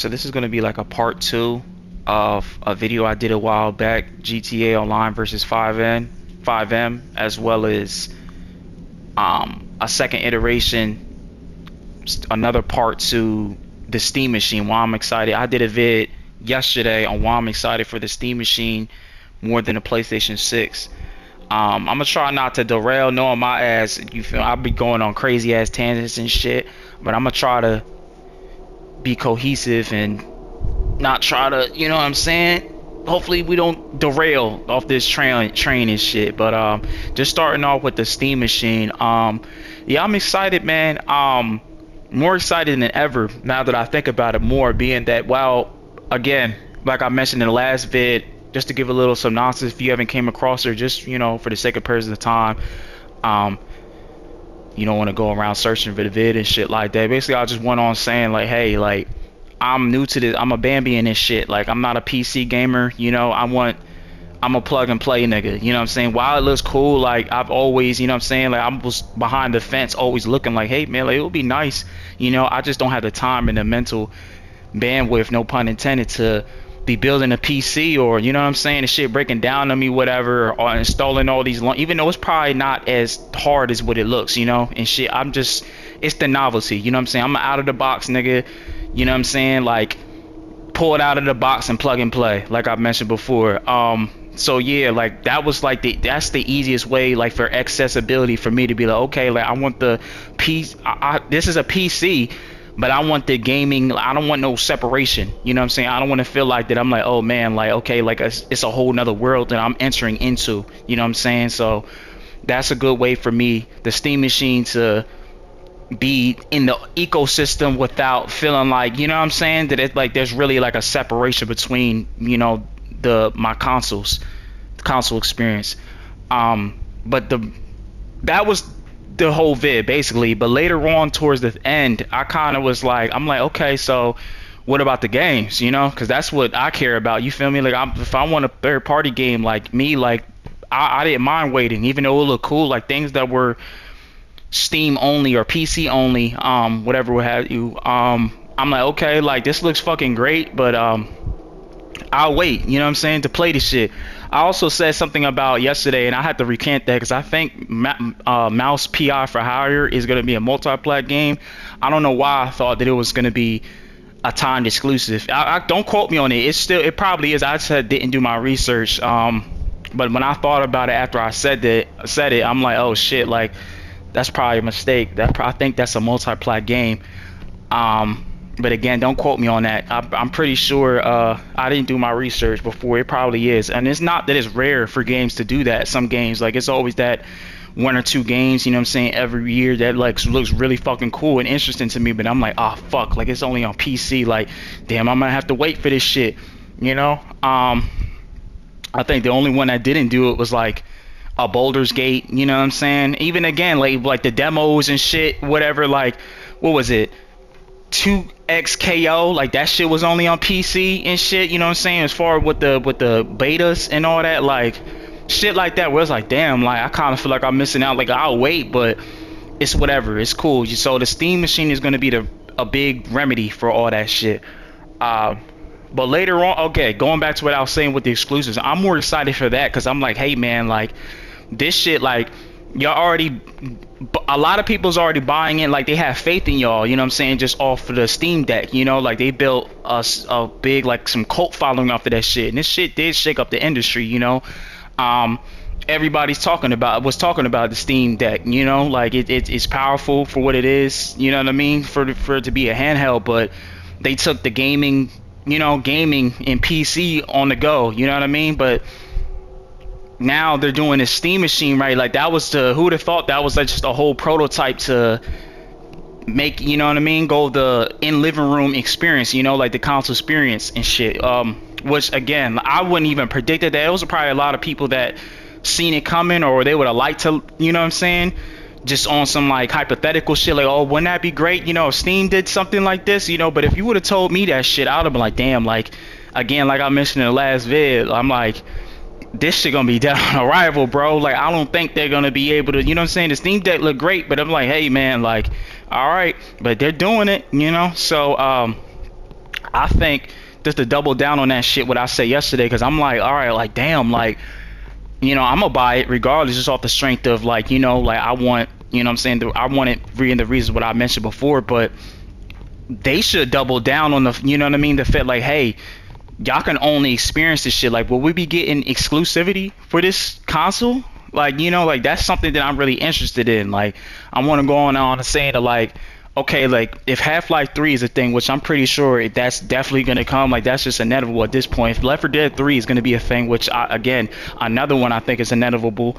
So this is going to be like a part two of a video I did a while back, GTA Online versus FiveM, as well as a second iteration, another part to the Steam Machine. Why I'm excited. I did a vid yesterday on why I'm excited for the Steam Machine more than the PlayStation 6. I'm gonna try not to derail, knowing my ass. You feel I'll be going on crazy ass tangents and shit, but I'm gonna try to be cohesive and not try to, you know what I'm saying? Hopefully we don't derail off this train and shit. But just starting off with the Steam Machine. Yeah, I'm excited, man. More excited than ever now that I think about it more, being that, well, again, like I mentioned in the last vid, just to give a little synopsis if you haven't came across her, just, you know, for the sake of person of time, you don't want to go around searching for the vid and shit like that. Basically, I just went on saying like, hey, like, I'm new to this. I'm a Bambi in this shit. Like, I'm not a PC gamer. You know, I'm a plug and play nigga. You know what I'm saying? While it looks cool, like, I've always, you know what I'm saying? Like, I was behind the fence, always looking like, hey, man, like, it would be nice. You know, I just don't have the time and the mental bandwidth, no pun intended, to be building a PC, or, you know what I'm saying, the shit breaking down on me, whatever, or installing all these even though it's probably not as hard as what it looks, you know, and shit. I'm just, it's the novelty, you know what I'm saying? I'm an out of the box nigga, you know what I'm saying? Like, pull it out of the box and plug and play, like I mentioned before. So yeah, like, that was like that's the easiest way, like, for accessibility for me to be like, okay, like, I want the PC. This is a PC, but I want the gaming. I don't want no separation. You know what I'm saying? I don't want to feel like that I'm like, oh man, like, okay, like, it's a whole nother world that I'm entering into. You know what I'm saying? So that's a good way for me, the Steam Machine, to be in the ecosystem without feeling like, you know what I'm saying, that it's like there's really like a separation between, you know, my console experience. But that was the whole vid basically. But later on towards the end, I kind of was like, I'm like, okay, so what about the games, you know, because that's what I care about, you feel me? Like, if I want a third party game, like me, like, I didn't mind waiting, even though it looked cool, like things that were Steam only or PC only, whatever would have you. I'm like, okay, like, this looks fucking great, but I'll wait, you know what I'm saying, to play this shit. I also said something about yesterday, and I had to recant that because I think Mouse PI for Hire is going to be a multi-plat game. I don't know why I thought that it was going to be a timed exclusive. I don't quote me on it. It probably is. I just didn't do my research. But when I thought about it after I said it, I'm like, oh shit, like, that's probably a mistake. I think that's a multi-plat game. But again, don't quote me on that. I'm pretty sure I didn't do my research before. It probably is. And it's not that it's rare for games to do that. Some games, like, it's always that one or two games, you know what I'm saying, every year that, like, looks really fucking cool and interesting to me. But I'm like, oh fuck, like, it's only on PC. Like, damn, I'm gonna have to wait for this shit, you know. I think the only one that didn't do it was like a Boulder's Gate, you know what I'm saying? Even again, like the demos and shit, whatever, like, what was it? 2XKO, like, that shit was only on PC and shit, you know what I'm saying? As far with the betas and all that, like, shit like that, where it's like, damn, like, I kind of feel like I'm missing out. Like, I'll wait, but it's whatever, it's cool. So the Steam Machine is going to be a big remedy for all that shit. But later on, okay, going back to what I was saying with the exclusives, I'm more excited for that because I'm like, hey man, like, this shit, like, y'all already, a lot of people's already buying it, like, they have faith in y'all, you know what I'm saying, just off of the Steam Deck, you know, like, they built a big, like, some cult following off of that shit, and this shit did shake up the industry, you know. Everybody's talking about the Steam Deck, you know, like, it's powerful for what it is, you know what I mean, for it to be a handheld, but they took the gaming and PC on the go, you know what I mean, but now they're doing this Steam Machine, right? Like, that was who would have thought that was like just a whole prototype to make, you know what I mean, go the in living room experience, you know, like the console experience and shit. Which again, I wouldn't even predicted that. It was probably a lot of people that seen it coming, or they would have liked to, you know what I'm saying, just on some like hypothetical shit, like, oh, wouldn't that be great, you know, if Steam did something like this, you know. But if you would have told me that shit, I would have been like, damn, like, again, like I mentioned in the last vid, I'm like, this shit gonna be dead on arrival, bro. Like, I don't think they're gonna be able to, you know what I'm saying? The Steam Deck look great, but I'm like, hey man, like, all right, but they're doing it, you know. So I think just to double down on that shit, what I said yesterday, because I'm like, all right, like, damn, like, I'm gonna buy it regardless, just off the strength of, like, like, I want, what I'm saying, I want it reading the reasons what I mentioned before, but they should double down on the, what I mean, the fact, like, hey, y'all can only experience this shit. Like, will we be getting exclusivity for this console? Like, like, that's something that I'm really interested in. Like, I want to go on and saying that, like, okay, like, if Half-Life 3 is a thing, which I'm pretty sure that's definitely going to come, like, that's just inevitable at this point. If Left 4 Dead 3 is going to be a thing, which, again, another one I think is inevitable.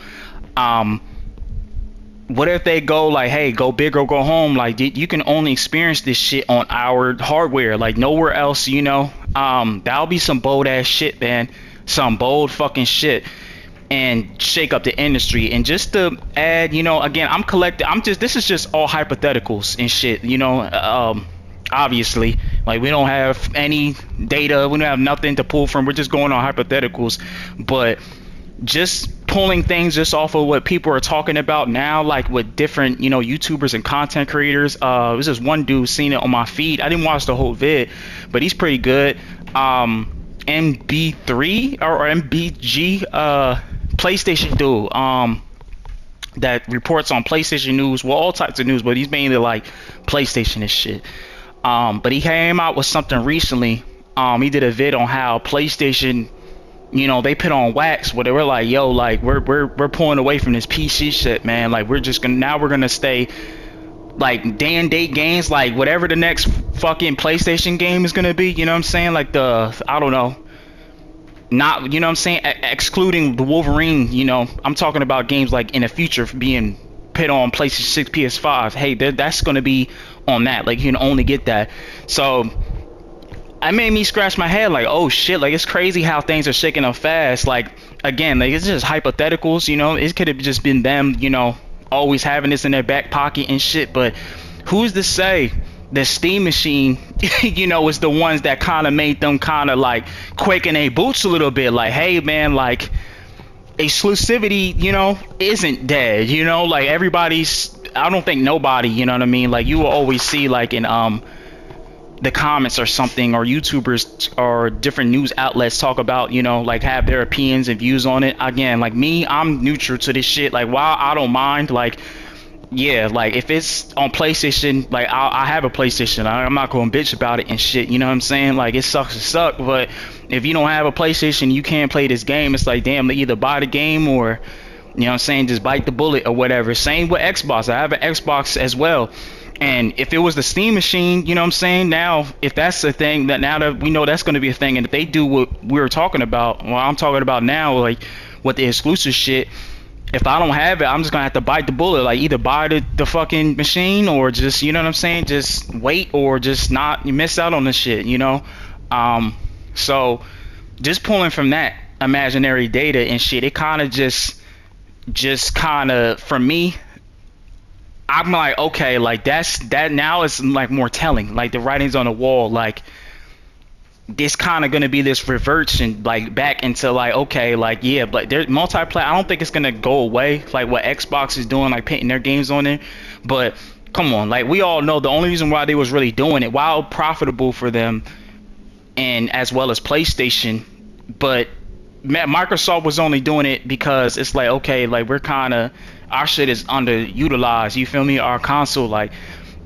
What if they go like, hey, go big or go home? Like, you can only experience this shit on our hardware, like nowhere else, that'll be some bold ass shit, man. Some bold fucking shit, and shake up the industry. And just to add, again, this is just all hypotheticals and shit, obviously, like, we don't have any data, we don't have nothing to pull from, we're just going on hypotheticals, but just pulling things just off of what people are talking about now, like with different, YouTubers and content creators. There's this one dude, seen it on my feed. I didn't watch the whole vid, but he's pretty good. MB3 or MBG, PlayStation dude, that reports on PlayStation news, well, all types of news, but he's mainly like PlayStation and shit. But he came out with something recently. He did a vid on how PlayStation, they put on wax where they were like, yo, like, we're pulling away from this PC shit, man. Like, we're gonna stay like day and date games, like whatever the next fucking PlayStation game is gonna be, what I'm saying? Like, I don't know. Not, what I'm saying, excluding the Wolverine, I'm talking about games like in the future being put on PlayStation 6, PS5. Hey, that's gonna be on that. Like, you can only get that. So I made me scratch my head, like, oh shit, like, it's crazy how things are shaking up fast. Like, again, like, it's just hypotheticals, it could have just been them, always having this in their back pocket and shit. But who's to say the Steam machine, is the ones that kind of made them kind of like quaking their boots a little bit, like, hey man, like, exclusivity, isn't dead, like, I don't think nobody, you know what I mean, like, you will always see, like, in the comments or something, or YouTubers or different news outlets talk about, like, have their opinions and views on it. Again, like me, I'm neutral to this shit. Like, while I don't mind, like, yeah, like, if it's on PlayStation, like, I have a PlayStation, I'm not gonna bitch about it and shit, you know what I'm saying? Like, it sucks to suck, but if you don't have a PlayStation, you can't play this game. It's like, damn, they either buy the game or, what I'm saying, just bite the bullet or whatever. Same with Xbox. I have an Xbox as well. And if it was the Steam machine, what I'm saying, now, if that's the thing, that now that we know that's going to be a thing, and if they do what we were talking about, well, I'm talking about now, like, with the exclusive shit, if I don't have it, I'm just going to have to bite the bullet, like, either buy the fucking machine, or just, what I'm saying, just wait, or just not, you miss out on the shit, so, just pulling from that imaginary data and shit, it kind of just kind of, for me, I'm like, okay, like, that now is like more telling, like, the writing's on the wall, like, this kind of gonna be this reversion, like, back into, like, okay, like, yeah, but there's multiplayer. I don't think it's gonna go away, like what Xbox is doing, like putting their games on there. But come on, like, we all know the only reason why they was really doing it, while profitable for them, and as well as PlayStation, but Microsoft was only doing it because it's like, okay, like, we're kind of, our shit is underutilized, you feel me, our console, like,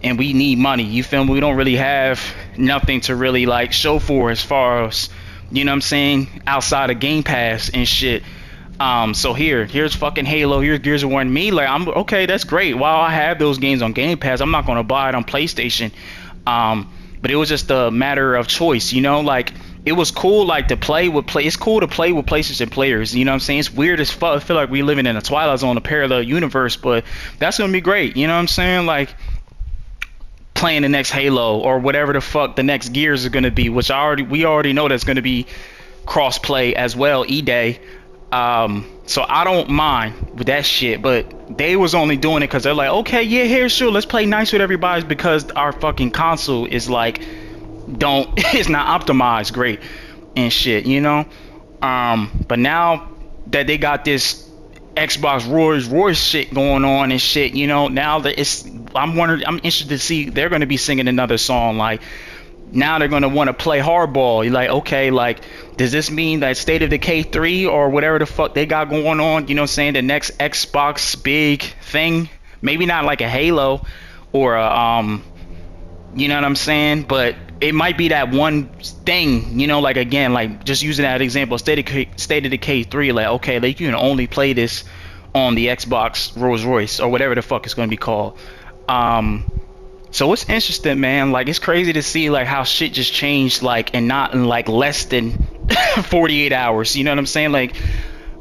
and we need money, you feel me, we don't really have nothing to really, like, show for as far as, what I'm saying, outside of Game Pass and shit. So here's fucking Halo, here's Gears of War, and me, like, I'm okay, that's great. While I have those games on Game Pass, I'm not gonna buy it on PlayStation. But it was just a matter of choice, like, it was cool, like, to play with it's cool to play with PlayStation players, what I'm saying? It's weird as fuck. I feel like we living in a Twilight Zone, a parallel universe, but that's gonna be great, what I'm saying? Like, playing the next Halo or whatever the fuck the next Gears is gonna be, which we already know that's gonna be cross play as well, E-Day. So I don't mind with that shit, but they was only doing it because they're like, okay, yeah, here, sure, let's play nice with everybody, because our fucking console is like, it's not optimized great and shit, but now that they got this Xbox Royce shit going on and shit, now that I'm interested to see, they're going to be singing another song, like, Now they're gonna want to play hardball. You're like, okay, like, does this mean that State of Decay 3 or whatever the fuck they got going on, you know what I'm saying, the next Xbox big thing? Maybe not like a Halo or a, you know what I'm saying? But it might be that one thing, you know, like, again, like, just using that example, State of Decay 3, like, okay, like, you can only play this on the Xbox Rolls Royce or whatever the fuck it's gonna be called. So it's interesting, man. Like, it's crazy to see like how shit just changed, like, and not in like less than 48 hours. You know what I'm saying? Like,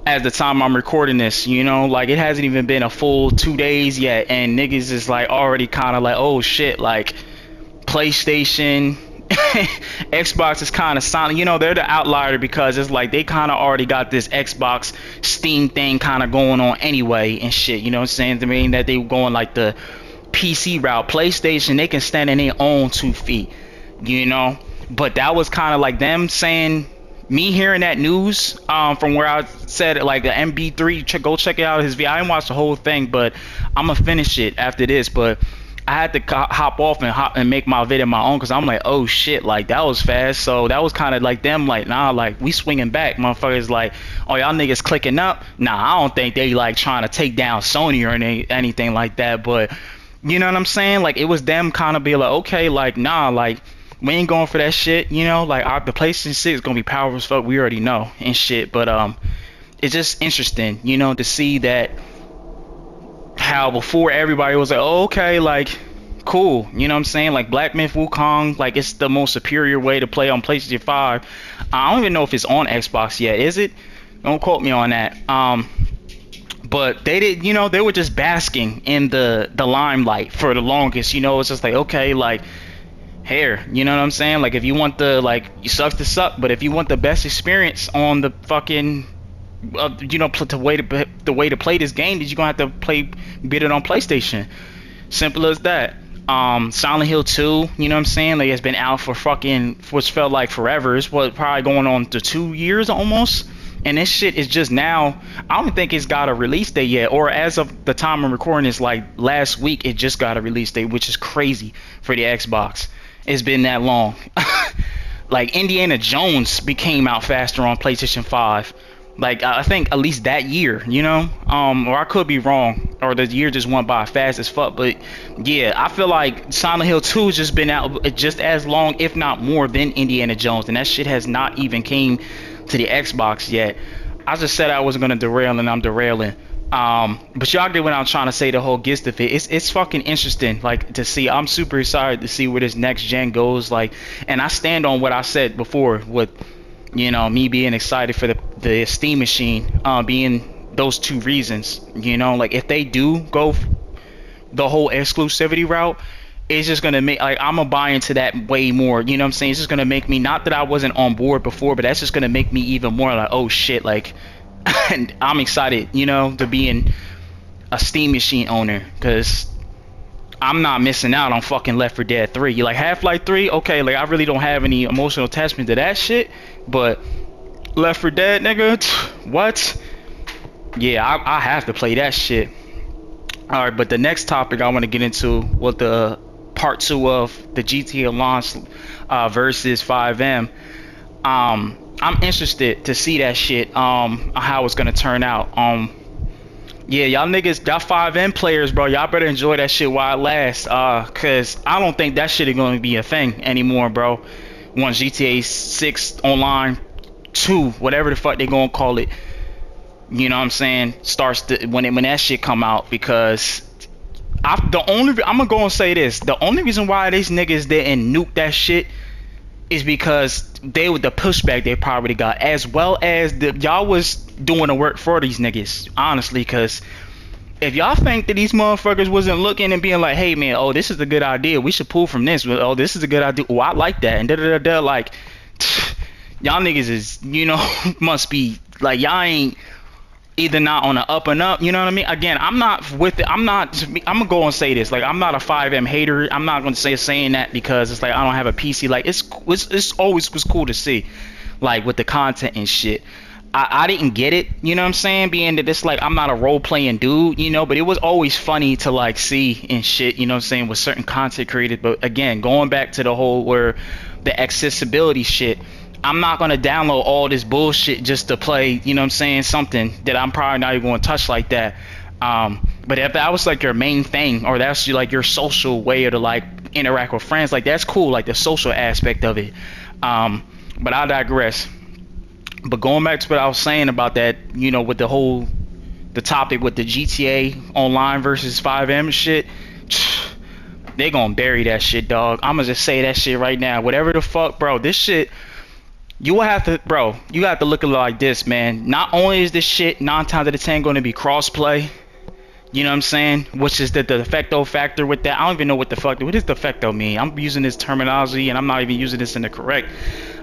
at the time I'm recording this, you know, like, it hasn't even been a full 2 days yet, and niggas is like already kind of like, oh shit, like, PlayStation, Xbox is kind of silent. You know, they're the outlier because it's like they kind of already got this Xbox Steam thing kind of going on anyway and shit. You know what I'm saying? I mean, that they going like the PC route. PlayStation, they can stand in their own 2 feet, you know. But that was kind of like them saying, me hearing that news from where I said like the MB3, go check it out, his video. I didn't watch the whole thing, but I'm gonna finish it after this. But I had to hop off and make my video my own, because I'm like, oh shit, like, that was fast. So that was kind of like them like, nah, like, we swinging back. Motherfuckers like, oh, y'all niggas clicking up. Nah, I don't think they like trying to take down Sony or anything like that. But you know what I'm saying? Like, it was them kind of be like, okay, like, nah, like, we ain't going for that shit, you know? Like, the PlayStation 6 is gonna be powerful as fuck, we already know and shit. But it's just interesting, you know, to see that how before everybody was like, oh, okay, like, cool, you know what I'm saying? Like, Black Myth Wukong, like, it's the most superior way to play on PlayStation 5. I don't even know if it's on Xbox yet, is it? Don't quote me on that. But they did, you know, they were just basking in the limelight for the longest, you know. It's just like, okay, like, here, you know what I'm saying? Like, if you want the, like, you sucks to suck, but if you want the best experience on the fucking, you know, the way to play this game, that you're gonna have to beat it on PlayStation. Simple as that. Silent Hill 2, you know what I'm saying? Like, it's been out for fucking, which felt like forever. It's probably going on to 2 years almost. And this shit is just now, I don't think it's got a release date yet, or as of the time I'm recording this, like last week, it just got a release date, which is crazy for the Xbox. It's been that long. Like, Indiana Jones became out faster on PlayStation 5. Like, I think at least that year, you know? Or I could be wrong, or the year just went by fast as fuck. But yeah, I feel like Silent Hill 2 has just been out just as long, if not more, than Indiana Jones, and that shit has not even came to the Xbox yet. I just said I wasn't gonna derail, and I'm derailing. But y'all get what I'm trying to say, the whole gist of it. It's fucking interesting, like, to see. I'm super excited to see where this next gen goes, like, and I stand on what I said before with, you know, me being excited for the Steam machine, being those 2 reasons, you know. Like, if they do go the whole exclusivity route, it's just gonna make, like, I'm gonna buy into that way more, you know what I'm saying? It's just gonna make me, not that I wasn't on board before, but that's just gonna make me even more like, oh shit, like, and I'm excited, you know, to be a Steam machine owner, because I'm not missing out on fucking Left 4 Dead 3. You like Half-Life 3? Okay, like, I really don't have any emotional attachment to that shit, but Left 4 Dead, nigga, what? Yeah, I have to play that shit. Alright, but the next topic I want to get into was the part 2 of the GTA launch versus FiveM. I'm interested to see that shit, how it's gonna turn out. Yeah, y'all niggas, y'all FiveM players, bro, y'all better enjoy that shit while it lasts, cause I don't think that shit is gonna be a thing anymore, bro. Once GTA 6 Online 2, whatever the fuck they gonna call it, you know what I'm saying, starts to, when that shit come out. Because I'm gonna go and say this, the only reason why these niggas didn't nuke that shit is because the pushback they probably got, as well as y'all was doing the work for these niggas, honestly. Because if y'all think that these motherfuckers wasn't looking and being like, hey man, oh, this is a good idea, we should pull from this, oh, this is a good idea, oh, I like that, and da like, y'all niggas is, you know, must be like, y'all ain't either not on the up and up, you know what I mean? Again, I'm not with it. I'm gonna go and say this, like, I'm not a FiveM hater. I'm not gonna saying that because it's like I don't have a PC. Like, it's always was cool to see, like, with the content and shit. I didn't get it, you know what I'm saying, being that this, like, I'm not a role-playing dude, you know, but it was always funny to, like, see and shit, you know what I'm saying, with certain content created. But again, going back to the whole where the accessibility shit. I'm not gonna download all this bullshit just to play, you know what I'm saying, something that I'm probably not even gonna touch like that. But if that was like your main thing, or that's like your social way to like interact with friends, like that's cool, like the social aspect of it. But I digress. But going back to what I was saying about that, you know, with the topic with the GTA Online versus FiveM shit, they gonna bury that shit, dog. I'm gonna just say that shit right now. Whatever the fuck, bro, this shit, you will have to, bro, you have to look at it like this, man. Not only is this shit 9 times out of 10 going to be crossplay, you know what I'm saying, which is the de facto factor with that. I don't even know what does de facto mean. I'm using this terminology and I'm not even using this in the correct.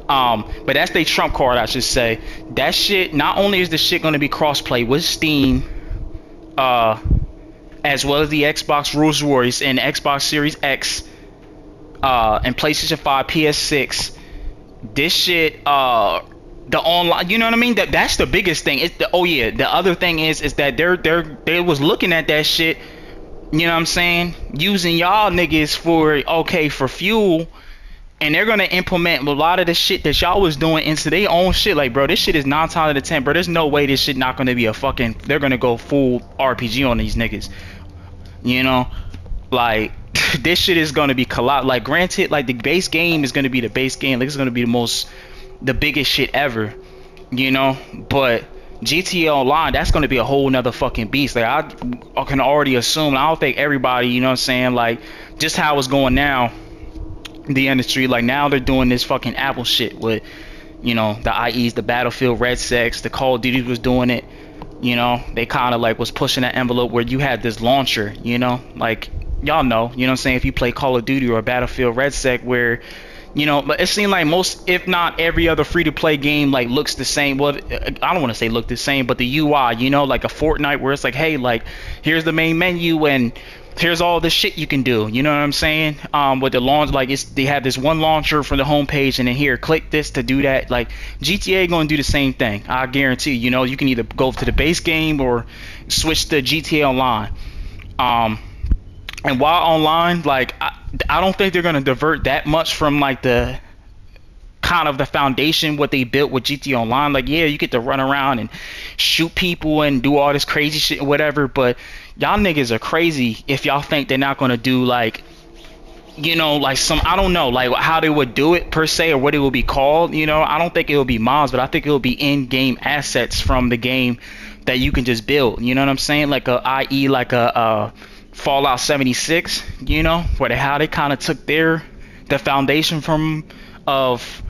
But that's their trump card, I should say. That shit, not only is the shit going to be crossplay with Steam, as well as the Xbox Rules Royce and Xbox Series X, and PlayStation 5, PS6. This shit, the online, you know what I mean? That's the biggest thing. It's the, oh yeah, the other thing is that they was looking at that shit, you know what I'm saying, using y'all niggas for fuel, and they're gonna implement a lot of the shit that y'all was doing into their own shit. Like, bro, this shit is 9 times out of 10, bro. There's no way this shit not gonna be a fucking, they're gonna go full RPG on these niggas, you know, like this shit is gonna be like, granted, like the base game is gonna be the base game, like it's gonna be the biggest shit ever, you know, but GTA Online, that's gonna be a whole nother fucking beast. Like I can already assume, I don't think everybody, you know what I'm saying, like just how it's going now, the industry, like now they're doing this fucking Apple shit with, you know, the IEs, the Battlefield, Red Sex, the Call of Duty was doing it, you know, they kind of like was pushing that envelope where you had this launcher, you know, like y'all know, you know what I'm saying, if you play Call of Duty or Battlefield, Red Sec, where, you know, but it seemed like most, if not every other free-to-play game, like looks the same. Well, I don't want to say look the same, but the UI, you know, like a Fortnite, where it's like, hey, like here's the main menu and here's all the shit you can do, you know what I'm saying? With the launch, like they have this one launcher for the homepage, and then here, click this to do that. Like GTA gonna do the same thing, I guarantee. You know, you can either go to the base game or switch to GTA Online. And while online, like I don't think they're gonna divert that much from like the kind of the foundation what they built with GTA Online. Like, yeah, you get to run around and shoot people and do all this crazy shit, whatever. But y'all niggas are crazy if y'all think they're not gonna do like, you know, like some, I don't know, like how they would do it per se, or what it would be called. You know, I don't think it will be mods, but I think it will be in-game assets from the game that you can just build. You know what I'm saying? Like i.e. like a Fallout 76, you know, where how they kind of took the foundation from of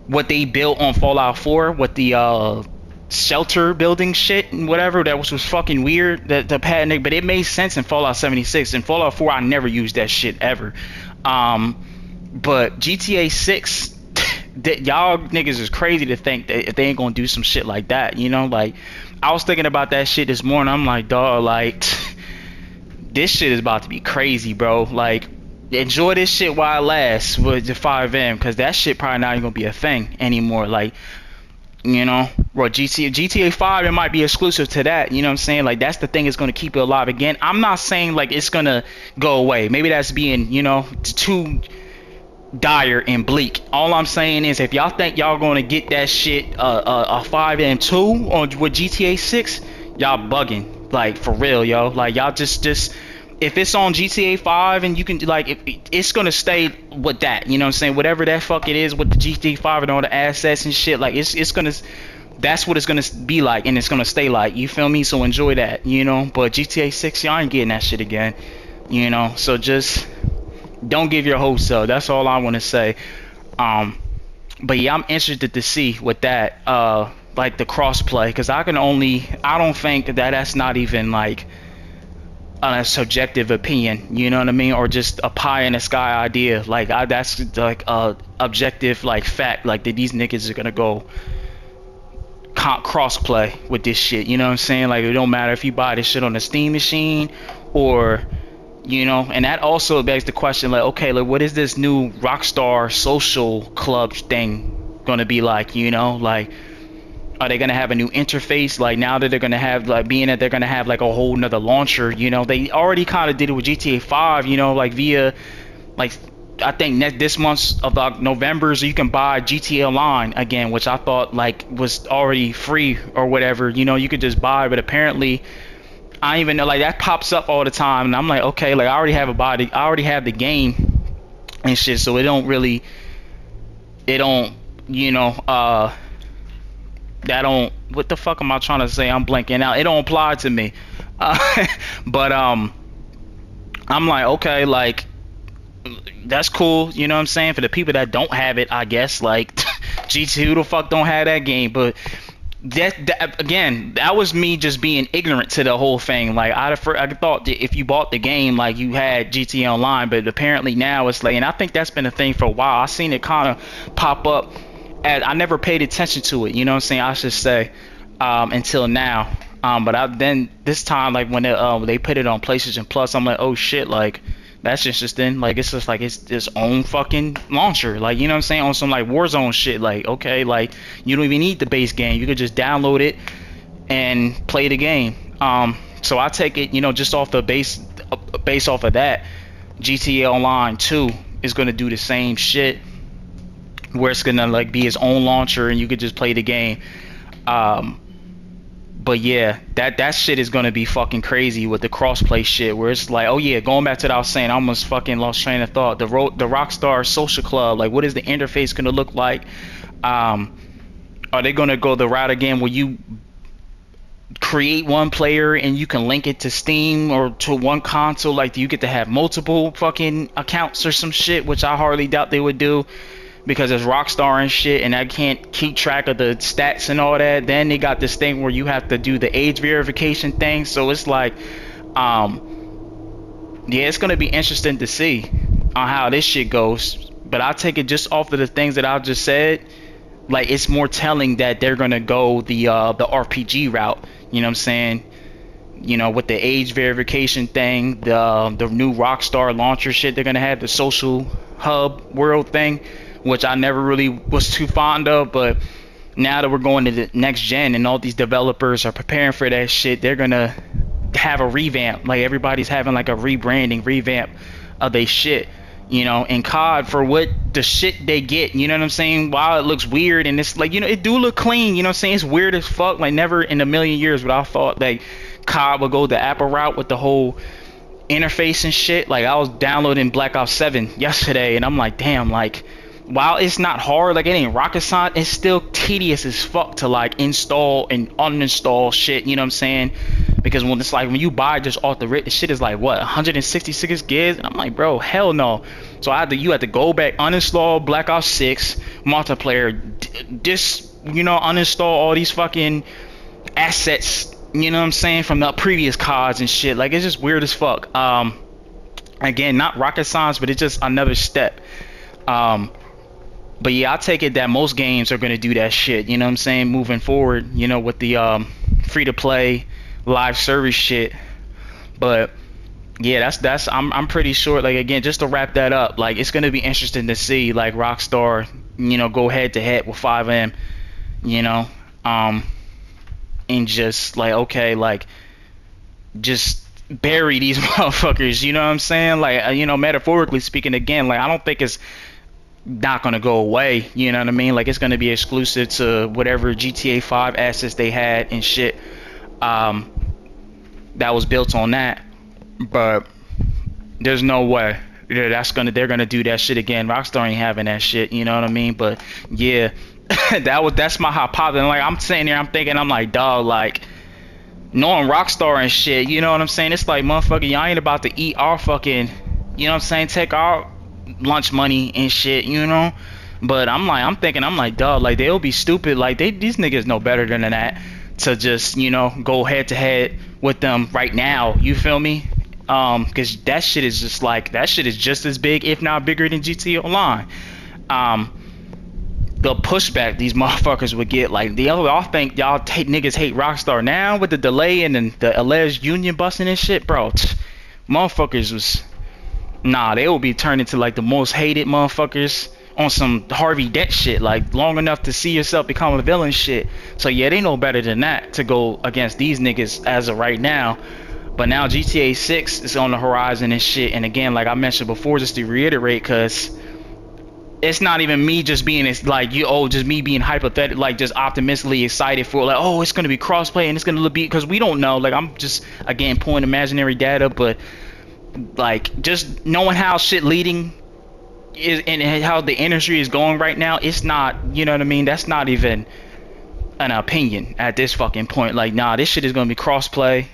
what they built on Fallout 4 with the shelter building shit and whatever. That was fucking weird, the patent, but it made sense in Fallout 76. In Fallout 4, I never used that shit ever. But GTA 6, y'all niggas is crazy to think that they ain't gonna do some shit like that, you know. Like I was thinking about that shit this morning. I'm like, dog, like this shit is about to be crazy, bro. Like, enjoy this shit while it lasts with the FiveM, because that shit probably not even gonna be a thing anymore. Like, you know, bro, GTA 5, it might be exclusive to that, you know what I'm saying? Like, that's the thing that's gonna keep it alive again. I'm not saying like it's gonna go away. Maybe that's being, you know, too dire and bleak. All I'm saying is, if y'all think y'all gonna get that shit a FiveM2 on with GTA 6, y'all bugging. Like, for real, yo. Like, y'all just if it's on GTA 5 and you can, like, it's gonna stay with that, you know what I'm saying? Whatever that fuck it is with the GTA 5 and all the assets and shit, like, it's gonna, that's what it's gonna be like, and it's gonna stay like, you feel me? So enjoy that, you know? But GTA 6, y'all ain't getting that shit again, you know? So just don't give your hopes up. That's all I want to say. But yeah, I'm interested to see with that, like the crossplay, because I don't think that's not even like a subjective opinion, you know what I mean, or just a pie in the sky idea. Like that's like a objective like fact, like that these niggas are gonna go crossplay with this shit, you know what I'm saying? Like, it don't matter if you buy this shit on the Steam machine or, you know. And that also begs the question, like, okay, like what is this new Rockstar social club thing gonna be like, you know? Like, are they gonna have a new interface? Like, now that they're gonna have, like, being that they're gonna have like a whole nother launcher, you know, they already kind of did it with GTA 5, you know, like via like I think this month of November, so you can buy GTA Online again, which I thought like was already free or whatever. You know, you could just buy, but apparently I don't even know, like that pops up all the time, and I'm like, okay, like I already have a body, I already have the game and shit, so it don't really, it don't, you know, that don't, what the fuck am I trying to say? I'm blanking out. It don't apply to me. But I'm like, okay, like that's cool, you know what I'm saying? For the people that don't have it, I guess, like G2, who the fuck don't have that game? But that again, that was me just being ignorant to the whole thing. Like I thought that if you bought the game, like you had GTA Online, but apparently now it's like, and I think that's been a thing for a while. I seen it kind of pop up, and I never paid attention to it. You know what I'm saying? I should say, until now. But then this time, like when they put it on PlayStation Plus, I'm like, oh shit, like that's interesting. Like it's just like it's its own fucking launcher. Like, you know what I'm saying? On some like Warzone shit. Like, okay, like you don't even need the base game. You could just download it and play the game. So I take it, you know, just off the base off of that, GTA Online 2 is gonna do the same shit, where it's gonna like be its own launcher and you could just play the game. But yeah, that shit is gonna be fucking crazy with the crossplay shit, where it's like, oh yeah, going back to what I was saying, I almost fucking lost train of thought. The Rockstar Social Club, like what is the interface gonna look like? Are they gonna go the route again where you create one player and you can link it to Steam or to one console? Like, do you get to have multiple fucking accounts or some shit, which I hardly doubt they would do, because it's Rockstar and shit, and I can't keep track of the stats and all that. Then they got this thing where you have to do the age verification thing, so it's like, yeah, it's gonna be interesting to see on how this shit goes. But I take it just off of the things that I just said, like it's more telling that they're gonna go the RPG route. You know what I'm saying? You know, with the age verification thing, the new Rockstar launcher shit they're gonna have, the social hub world thing, which I never really was too fond of. But now that we're going to the next gen and all these developers are preparing for that shit, they're gonna have a revamp. Like everybody's having like a revamp of their shit, you know. And COD, for what the shit they get, you know what I'm saying, while it looks weird and it's like, you know, it do look clean, you know what I'm saying, it's weird as fuck. Like never in a million years would I thought like COD would go the Apple route with the whole interface and shit. Like I was downloading Black Ops 7 yesterday and I'm like, damn, like while it's not hard, like it ain't rocket science, it's still tedious as fuck to like install and uninstall shit, you know what I'm saying? Because when it's like, when you buy just off the rip, the shit is like what, 166 gigs, and I'm like, bro, hell no. So you had to go back, uninstall Black Ops 6 multiplayer, you know, uninstall all these fucking assets, you know what I'm saying, from the previous CODs and shit. Like it's just weird as fuck. Again, not rocket science, but it's just another step. But yeah, I take it that most games are going to do that shit, you know what I'm saying, moving forward, you know, with the free to play live service shit. But yeah, that's I'm pretty sure, like again, just to wrap that up, like it's going to be interesting to see like Rockstar, you know, go head to head with FiveM, you know, and just like, okay, like just bury these motherfuckers, you know what I'm saying? Like, you know, metaphorically speaking, again, like I don't think it's not gonna go away, you know what I mean? Like it's gonna be exclusive to whatever GTA 5 assets they had and shit, that was built on that. But there's no way they're gonna do that shit again. Rockstar ain't having that shit, you know what I mean? But yeah, that's my hypothesis. Like I'm sitting there, I'm thinking, I'm like, dog, like knowing Rockstar and shit, you know what I'm saying? It's like, motherfucker, y'all ain't about to eat our fucking, you know what I'm saying, take our lunch money and shit, you know. But I'm thinking, dog, like they'll be stupid, like these niggas know better than that to just, you know, go head to head with them right now, you feel me? Because that shit is just like, that shit is just as big, if not bigger, than GTA Online. The pushback these motherfuckers would get, like y'all think y'all niggas hate Rockstar now with the delay and then the alleged union busting and shit, bro. Motherfuckers was, nah, they will be turned into like the most hated motherfuckers on some Harvey Dent shit, like long enough to see yourself become a villain shit. So yeah, they know better than that to go against these niggas as of right now. But now GTA 6 is on the horizon and shit. And again, like I mentioned before, just to reiterate, because it's not even me just being like just me being hypothetical, like just optimistically excited for like, oh, it's gonna be crossplay and it's gonna be, because we don't know. Like I'm just again pulling imaginary data, but like just knowing how shit leading is and how the industry is going right now, it's not, you know what I mean? That's not even an opinion at this fucking point. Like, nah, this shit is gonna be crossplay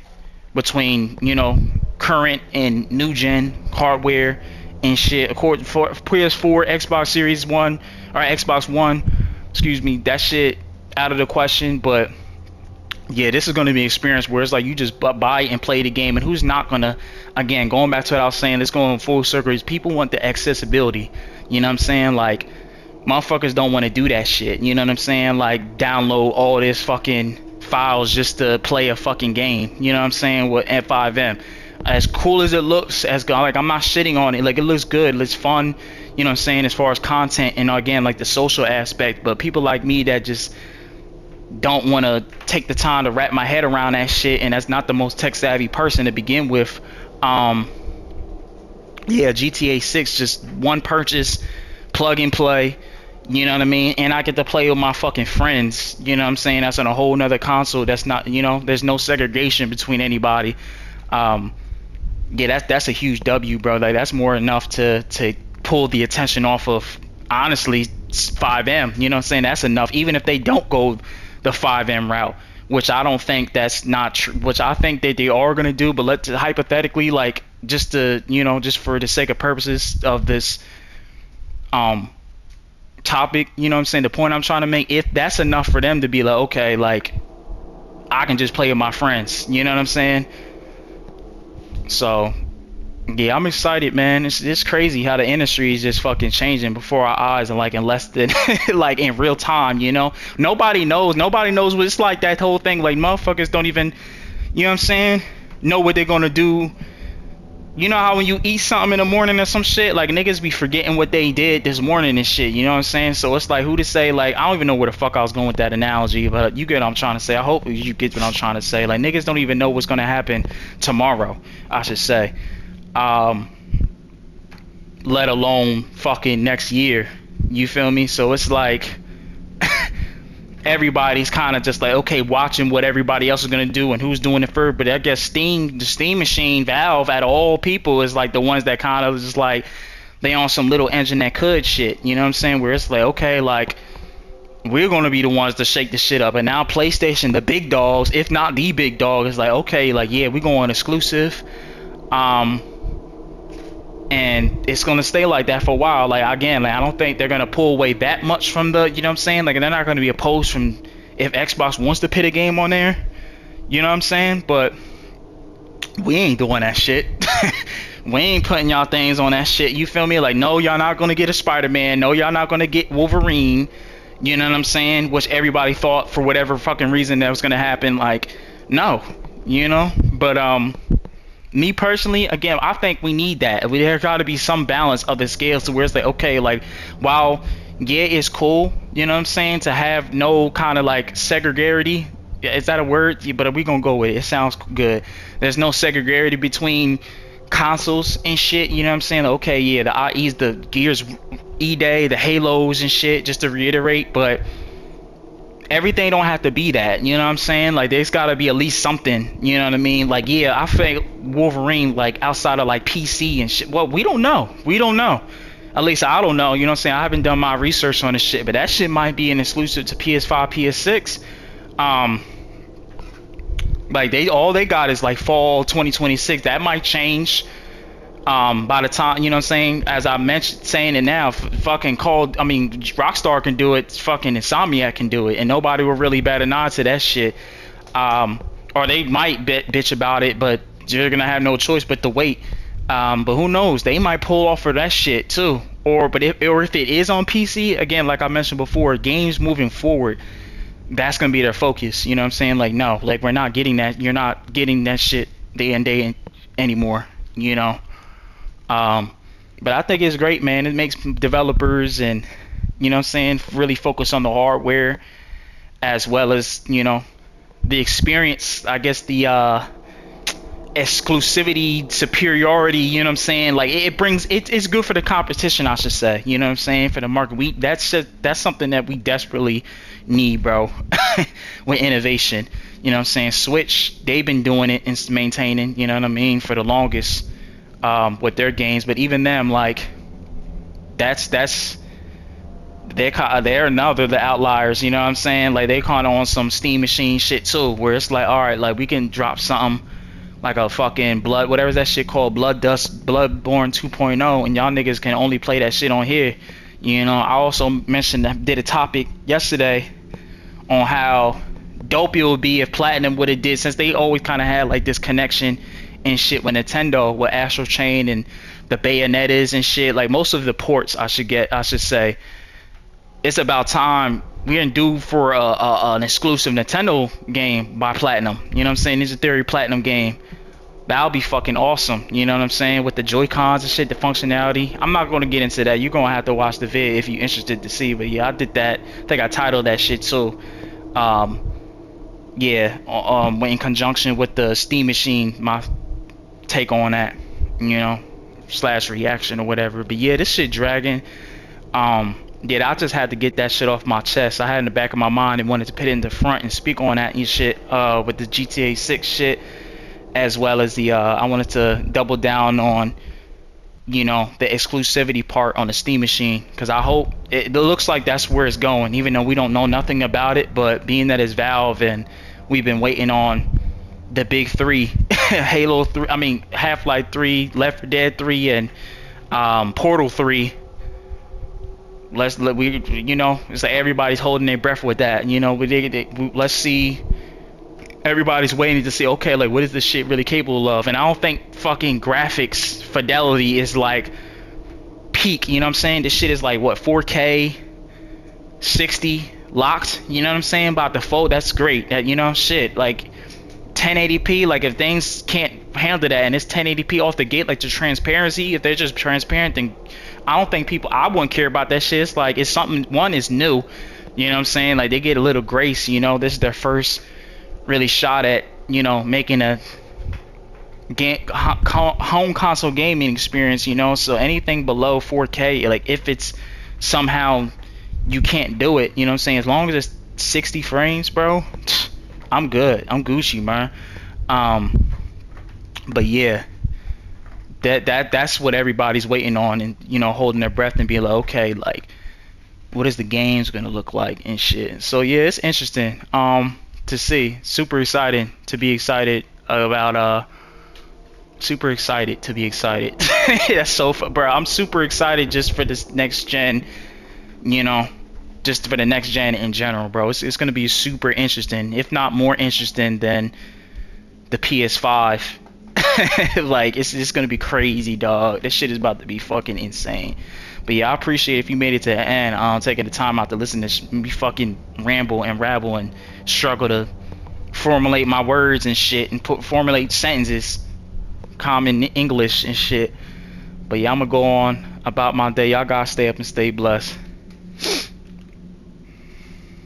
between, you know, current and new gen hardware and shit. According for PS4, Xbox Series One or Xbox One, excuse me, that shit out of the question. But yeah, this is going to be an experience where it's like you just buy and play the game, and who's not gonna? Again, going back to what I was saying, let's go in full circle. Is people want the accessibility? You know what I'm saying? Like, motherfuckers don't want to do that shit. You know what I'm saying? Like, download all this fucking files just to play a fucking game. You know what I'm saying? With FiveM, as cool as it looks, like I'm not shitting on it. Like, it looks good, it looks fun. You know what I'm saying? As far as content and again, like the social aspect. But people like me that just don't want to take the time to wrap my head around that shit, and that's not the most tech savvy person to begin with. Yeah, GTA 6 just one purchase, plug and play, you know what I mean? And I get to play with my fucking friends, you know what I'm saying? That's on a whole nother console. That's not, you know, there's no segregation between anybody. Yeah, that's a huge W, bro. Like, that's more enough to pull the attention off of, honestly, FiveM. You know what I'm saying? That's enough, even if they don't go the FiveM route, which I don't think that's not true, which I think that they are going to do. But let's hypothetically, like, just to, you know, just for the sake of purposes of this topic, you know what I'm saying, the point I'm trying to make, if that's enough for them to be like, okay, like, I can just play with my friends, you know what I'm saying? So yeah, I'm excited, man. It's crazy how the industry is just fucking changing before our eyes, and like in less than like in real time, you know. Nobody knows what it's like. That whole thing, like, motherfuckers don't even, you know what I'm saying, know what they're gonna do. You know how when you eat something in the morning or some shit, like, niggas be forgetting what they did this morning and shit, you know what I'm saying? So it's like, who to say, like, I don't even know where the fuck I was going with that analogy, but you get what I'm trying to say. I hope you get what I'm trying to say. Like, niggas don't even know what's gonna happen tomorrow, I should say. Let alone fucking next year. You feel me? So it's like everybody's kind of just like, okay, watching what everybody else is gonna do and who's doing it first. But I guess the Steam machine, Valve, out of all people, is like the ones that kind of just like, they on some little engine that could shit. You know what I'm saying? Where it's like, okay, like, we're gonna be the ones to shake the shit up. And now PlayStation, the big dogs, if not the big dog, is like, okay, like, yeah, we're going exclusive. And it's gonna stay like that for a while. Like, again, like, I don't think they're gonna pull away that much from the, you know what I'm saying, like, they're not gonna be opposed from if Xbox wants to put a game on there, you know what I'm saying? But we ain't doing that shit. We ain't putting y'all things on that shit, you feel me? Like, no, y'all not gonna get a Spider-Man, no, y'all not gonna get Wolverine, you know what I'm saying, which everybody thought for whatever fucking reason that was gonna happen. Like, no, you know. But me personally, again, I think we need that. There's got to be some balance of the scales to where it's like, okay, like, while, yeah, it's cool, you know what I'm saying, to have no kind of like segregarity. Is that a word? Yeah, but we gonna go with it. It sounds good. There's no segregarity between consoles and shit, you know what I'm saying? Okay, yeah, the IEs, the Gears E-Day, the Halos and shit, just to reiterate, but everything don't have to be that, you know what I'm saying? Like, there's gotta be at least something, you know what I mean? Like, yeah, I think Wolverine, like, outside of like PC and shit, well, we don't know, at least I don't know, you know what I'm saying? I haven't done my research on this shit, but that shit might be an exclusive to PS5, PS6. Like, all they got is like fall 2026. That might change by the time, you know what I'm saying, as I mentioned, saying it now, fucking Rockstar can do it, fucking Insomniac can do it, and nobody will really bat an eye to that shit. Or they might bitch about it, but you're gonna have no choice but to wait. But who knows, they might pull off for that shit too. Or if it is on PC, again, like I mentioned before, games moving forward, that's gonna be their focus, you know what I'm saying? Like, no, like, we're not getting that, you're not getting that shit day and day anymore, you know. But I think it's great, man. It makes developers and, you know what I'm saying, really focus on the hardware as well as, you know, the experience, I guess, the exclusivity, superiority, you know what I'm saying? Like it brings it's good for the competition, I should say. You know what I'm saying? For the market, that's something that we desperately need, bro. With innovation, you know what I'm saying? Switch, they've been doing it and maintaining, you know what I mean, for the longest, with their games. But even them, like that's they're now they're the outliers, you know what I'm saying? Like they kind of on some Steam Machine shit too, where it's like, all right, like we can drop something like a fucking blood, whatever's that shit called, Bloodborne 2.0, and y'all niggas can only play that shit on here. You know, I also mentioned, I did a topic yesterday on how dope it would be if Platinum would have did, since they always kind of had like this connection and shit with Nintendo, with Astral Chain and the Bayonettas and shit. Like most of the ports, I should say, it's about time we're due for an exclusive Nintendo game by Platinum. You know what I'm saying? Ninja Theory Platinum game. That'll be fucking awesome. You know what I'm saying? With the Joy-Cons and shit, the functionality. I'm not going to get into that. You're going to have to watch the vid if you're interested to see. But yeah, I did that. I think I titled that shit too. Yeah, in conjunction with the Steam Machine, my take on that, you know, slash reaction or whatever. But yeah, this shit dragging. Yeah, I just had to get that shit off my chest. I had in the back of my mind and wanted to put it in the front and speak on that and shit, with the GTA 6 shit, as well as the I wanted to double down on, you know, the exclusivity part on the Steam Machine, because I hope it looks like that's where it's going, even though we don't know nothing about it. But being that it's Valve and we've been waiting on the big three, Halo 3, I mean Half-Life 3, Left 4 Dead 3, and Portal 3. You know, it's like everybody's holding their breath with that. You know, let's see. Everybody's waiting to see, okay, like what is this shit really capable of? And I don't think fucking graphics fidelity is like peak. You know what I'm saying? This shit is like what, 4K, 60 locked. You know what I'm saying? About default, that's great. That, you know, shit like 1080p. Like if things can't handle that and it's 1080p off the gate, like the transparency, if they're just transparent, then I don't think I wouldn't care about that shit. It's like, it's something, one is new, you know what I'm saying? Like they get a little grace, you know, this is their first really shot at, you know, making a home console gaming experience, you know. So anything below 4K, like if it's somehow you can't do it, you know what I'm saying, as long as it's 60 frames, bro, I'm good, I'm Gucci, man. But yeah, that's what everybody's waiting on, and you know, holding their breath and being like, okay, like what is the game's gonna look like and shit. So yeah, it's interesting to see. Super excited to be excited about super excited to be excited. That's so bro, I'm super excited just for this next gen, you know, just for the next gen in general, bro. It's gonna be super interesting, if not more interesting than the PS5. Like it's just gonna be crazy, dog. This shit is about to be fucking insane. But yeah, I appreciate if you made it to the end, taking the time out to listen to me fucking ramble and rabble and struggle to formulate my words and shit and formulate sentences, common English and shit. But yeah, I'm gonna go on about my day. Y'all gotta stay up and stay blessed.